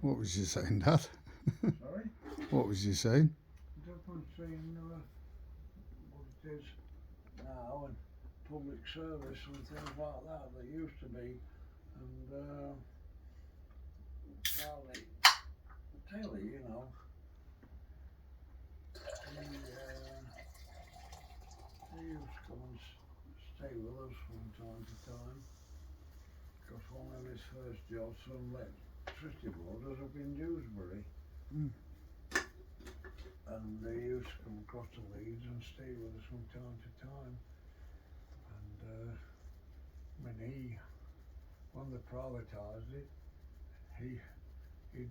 What was you saying, Dad? Sorry? What was you saying? Difference between what it is now and public service and things like that used to be, and Charlie Taylor, you know, he used to come and stay with us from time to time, because one of his first jobs from electricity board was up in Dewsbury. And they used to come across to Leeds and stay with us from time to time. And when they privatised it, he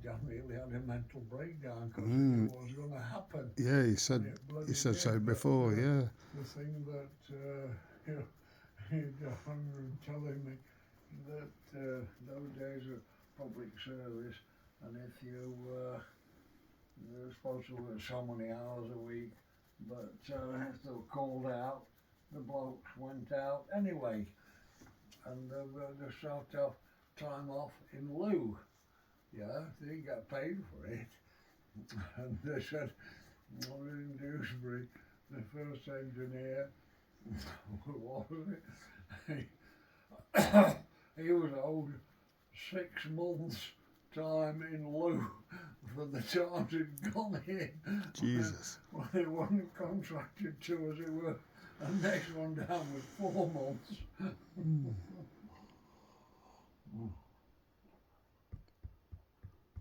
damn nearly had a mental breakdown because he knew what was going to happen. Yeah, he said so before. Yeah. The thing that he'd telling me that those days of public service, and if you were supposed to work so many hours a week, but if they were called out, the blokes went out anyway, and they start off time off in lieu. Yeah, they got paid for it. And they said, I was in Dewsbury, the first engineer, what was it? He was owed 6 months' time in lieu for the times he'd gone in. Jesus. Well, they weren't contracted to as it were. And next one down was 4 months.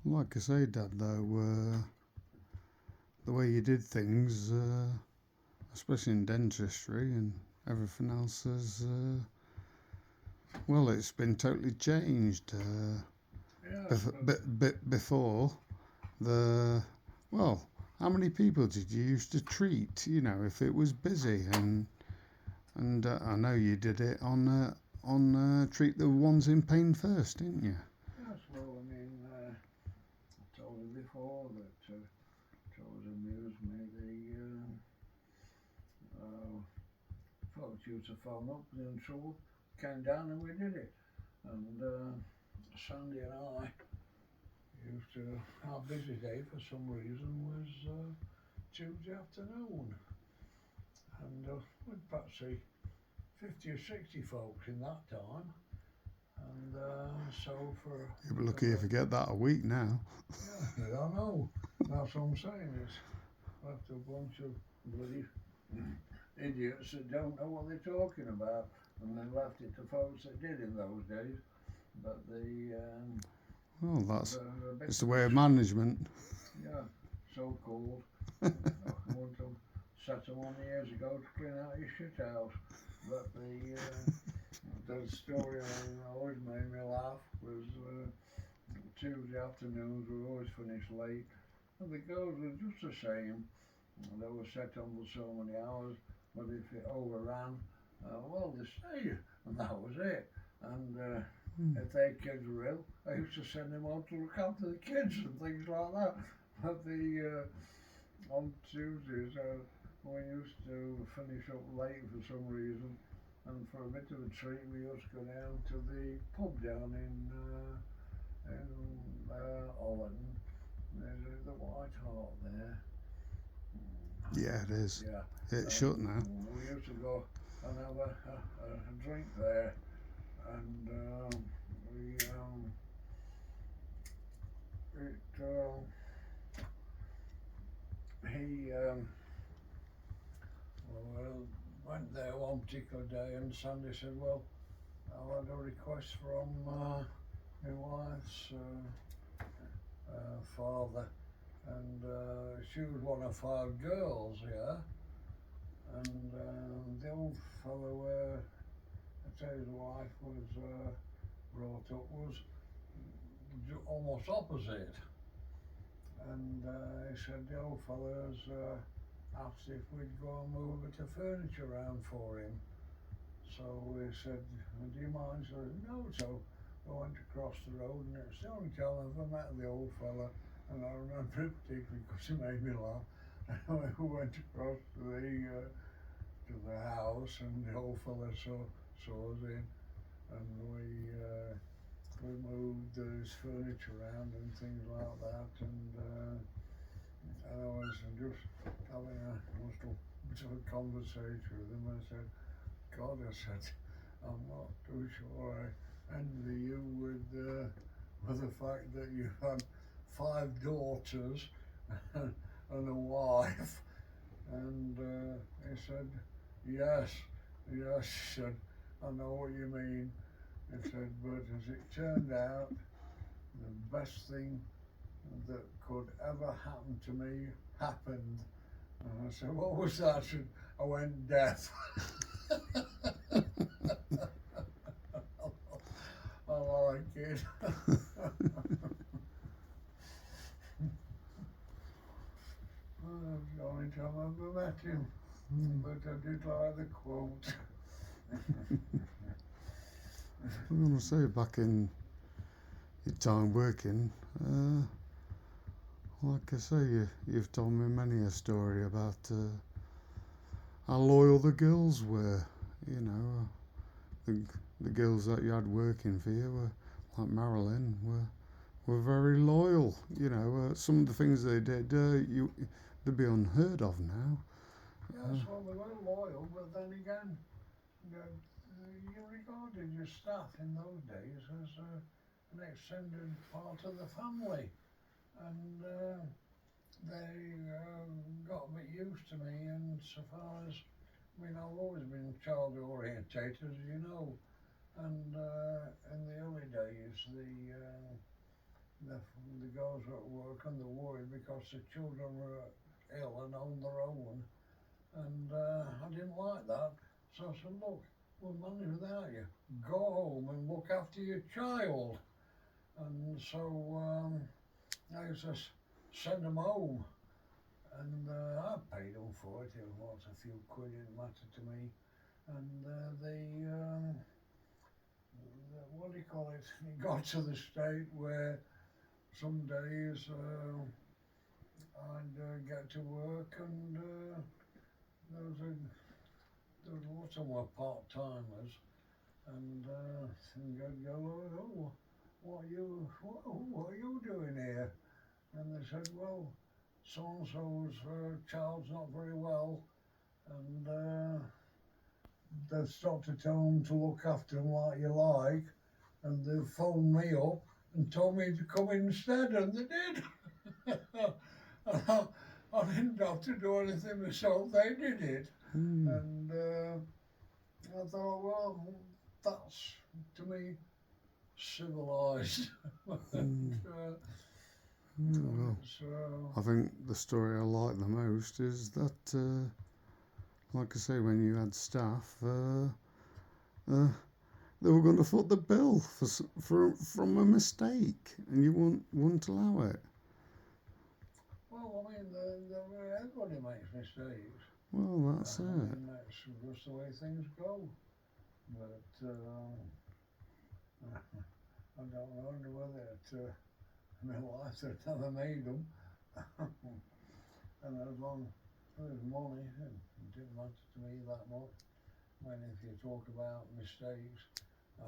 Like I say, Dad, though, the way you did things, especially in dentistry and everything else, is well, it's been totally changed. Before how many people did you used to treat? You know, if it was busy, and I know you did it on treat the ones in pain first, didn't you? Yes, well, I mean, I told you before that it always amused me. The folks used to phone up in trouble, came down and we did it. And Sandy and I used to, our busy day for some reason was Tuesday afternoon. And we'd perhaps see 50 or 60 folks in that time. And so for... You'll be lucky if you get that a week now. Yeah, I don't know. That's what I'm saying. It's left a bunch of bloody idiots that don't know what they're talking about, and then left it to folks that did in those days. But well, it's the way of management. Yeah, so called. I want to set them on years ago to clean out your shit house. But the story that always made me laugh was Tuesday afternoons we always finished late, and the girls were just the same. They were set on for so many hours, but if it overran, well, they stayed, and that was it. And if their kids were ill, I used to send them on to look after the kids and things like that. But on Tuesdays, we used to finish up late for some reason, and for a bit of a treat, we used to go down to the pub down in Ollerton. There's the White Hart there. Yeah, it is. Yeah. It's shut now. We used to go and have a drink there, and he went there one particular day, and Sandy said, well, I had a request from my wife's father, and she was one of 5 girls, yeah, and the old fellow I tell you, the wife was brought up was almost opposite, and he said the old fella's asked if we'd go and move a bit of furniture around for him. So we said, do you mind? So he said, no. So we went across the road, and it's the only time I've ever met the old fella, and I remember it particularly because he made me laugh. And we went across to the house, and the old fella saw us in, and we we moved his furniture around and things like that, and I was just having a little bit of a conversation with him. I said, God, I said, I'm not too sure I envy you with the fact that you had 5 daughters and a wife. And he said, yes, yes, he said, I know what you mean. He said, but as it turned out, the best thing that could ever happen to me happened. And I said, what was that? I said, I went deaf. I like it. The only time I've ever met him, but I did like the quote. I'm going to say, back in your time working, like I say, you've told me many a story about how loyal the girls were. You know, the girls that you had working for you were, like Marilyn, were very loyal. You know, some of the things they did, they'd be unheard of now. Yes, well, they were loyal, but then again, you regarded your staff in those days as an extended part of the family, and they got a bit used to me. And so far as I mean, I've always been child orientated, as you know, and in the early days, the girls were at work and they were worried because the children were ill and on their own, and I didn't like that. So I said, look, we'll manage without you. Go home and look after your child. And so I used to send them home, and I paid them for it. It was a few quid, it didn't matter to me. And what do you call it? It got to the state where some days I'd get to work, and there was lots of more part-timers, and I'd go, oh, what are you doing here? And they said, well, so-and-so's child's not very well, and they've stopped to tell them to look after them like you like, and they've phoned me up and told me to come instead, and they did. I didn't have to do anything myself, they did it. And I thought, well, that's, to me, civilised. Well, I think the story I like the most is that, like I say, when you had staff, they were going to foot the bill from a mistake, and you wouldn't allow it. Well, I mean, everybody makes mistakes. Well, that's it. And that's just the way things go. But I don't know whether it, in my life I've never made them. And as long as there's money, it didn't matter to me that much. When if you talk about mistakes, I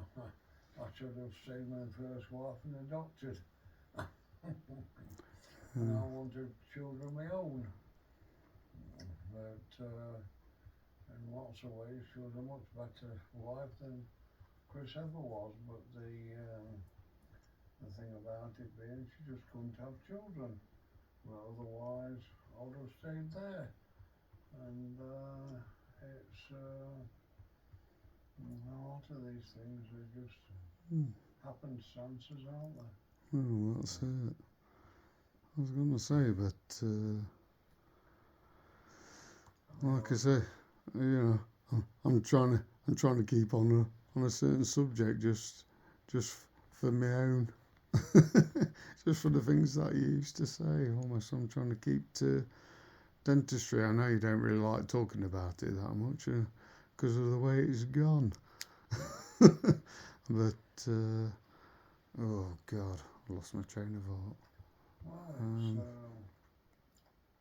should have saved my first wife and adopted. And I wanted children of my own. But in lots of ways, she was a much better wife than Chris ever was. But the thing about it being, she just couldn't have children. But otherwise, I would have stayed there. And it's a lot of these things are just happenstances, aren't they? Well, that's it. I was going to say, but like I say, you know, I'm trying to keep on a certain subject just for my own, just for the things that you used to say. Almost, I'm trying to keep to dentistry. I know you don't really like talking about it that much because of the way it's gone. But oh God, I lost my train of thought. Well,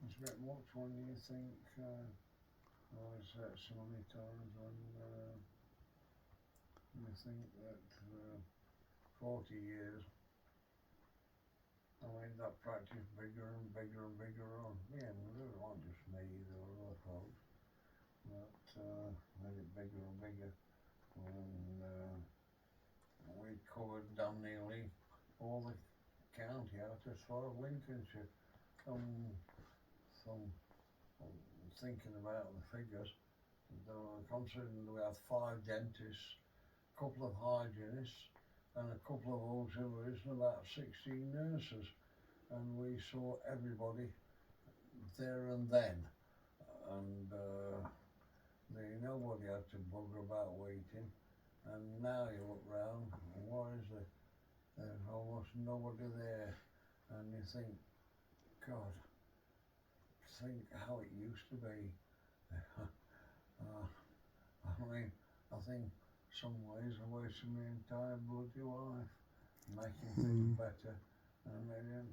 it's a bit much when you think, I've said so many times when you think that 40 years. I mean, that practice bigger and bigger and bigger on. Yeah, it wasn't just me, there were other folks. But made it bigger and bigger. And we covered damn nearly all the county out as far as Lincolnshire. Some thinking about the figures, considering we had 5 dentists, a couple of hygienists, and a couple of auxiliaries, and about 16 nurses, and we saw everybody there and then, and nobody had to bugger about waiting. And now you look round, and what is there? There's almost nobody there, and you think, God, think how it used to be. I mean, I think some ways I wasted my entire bloody life making things better, and it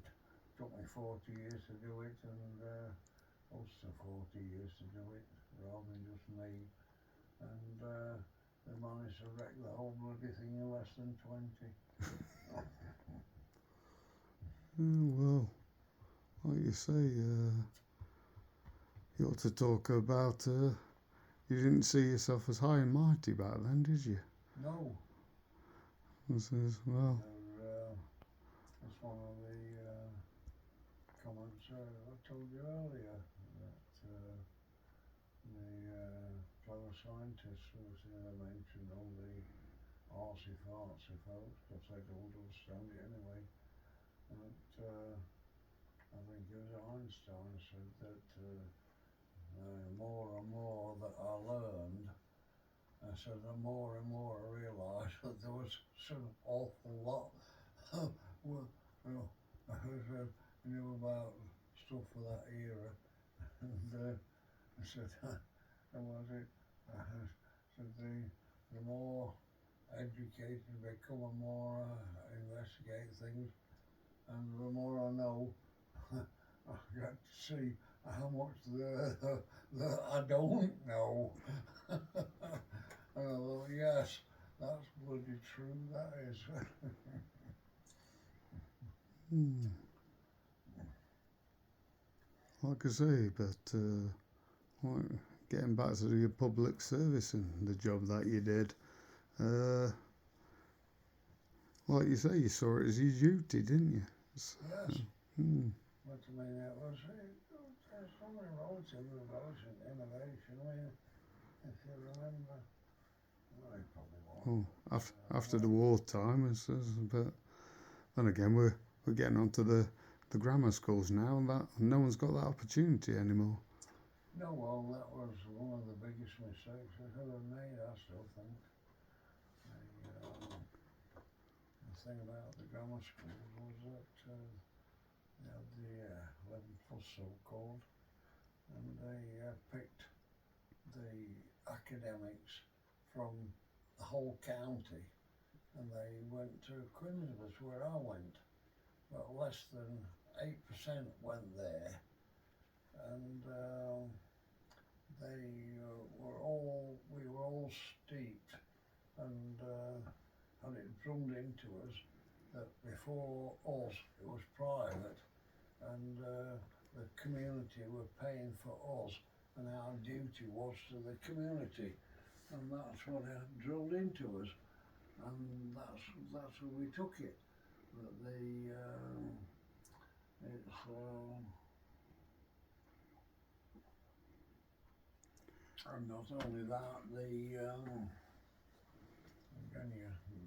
took me 40 years to do it, and us to 40 years to do it, rather than just me, and they managed to wreck the whole bloody thing in less than 20. Well, like you say, you ought to talk about. You didn't see yourself as high and mighty back then, did you? No. Well. That's one of the comments I told you earlier, that the fellow scientists was mentioned all the artsy-fartsy folks, because they don't understand it anyway. But I think it was Einstein said that more and more that I learned, I said the more and more I realised that there was such an awful lot I knew about stuff for that era, and I said, and was it? I said the more educated you become, the more I investigate things, and the more I know, I get to see how much that I don't know. And I thought, yes, that's bloody true, that is. Like I say, but getting back to your public service and the job that you did, like you say, you saw it as your duty, didn't you? Yes. But I mean, it was something relative revolution, innovation. I mean, if you remember, well, you probably won't. After the wartime, but then again, we're getting onto the grammar schools now, and that no one's got that opportunity anymore. No, well, that was one of the biggest mistakes I could have made, I still think. The thing about the grammar schools was that they had the 11 plus so-called, and they picked the academics from the whole county, and they went to Queensborough, where I went, but less than 8% went there, and we were all steeped, and had it drummed into us that before us it was private, and the community were paying for us, and our duty was to the community, and that's what it drilled into us, and that's how we took it. But and not only that, again,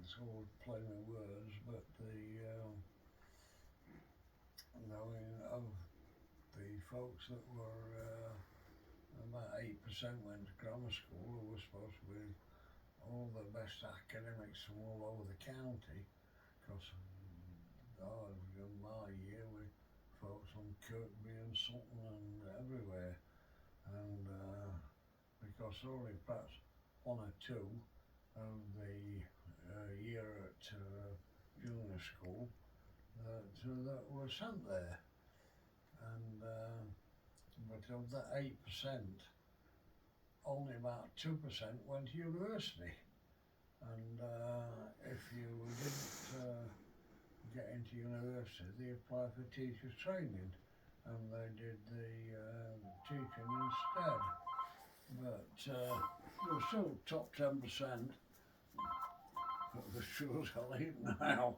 it's all play with words, but knowing of the folks that were about 8% went to grammar school, who were supposed to be all the best academics from all over the county, because in my year we folks from Kirkby and Sutton and everywhere, and because only perhaps 1 or 2 of the year at junior school that were sent there, and but of that 8%, only about 2% went to university, and if you didn't get into university, they applied for teachers training, and they did the teaching instead. But they were still top 10% of the schools I leave now.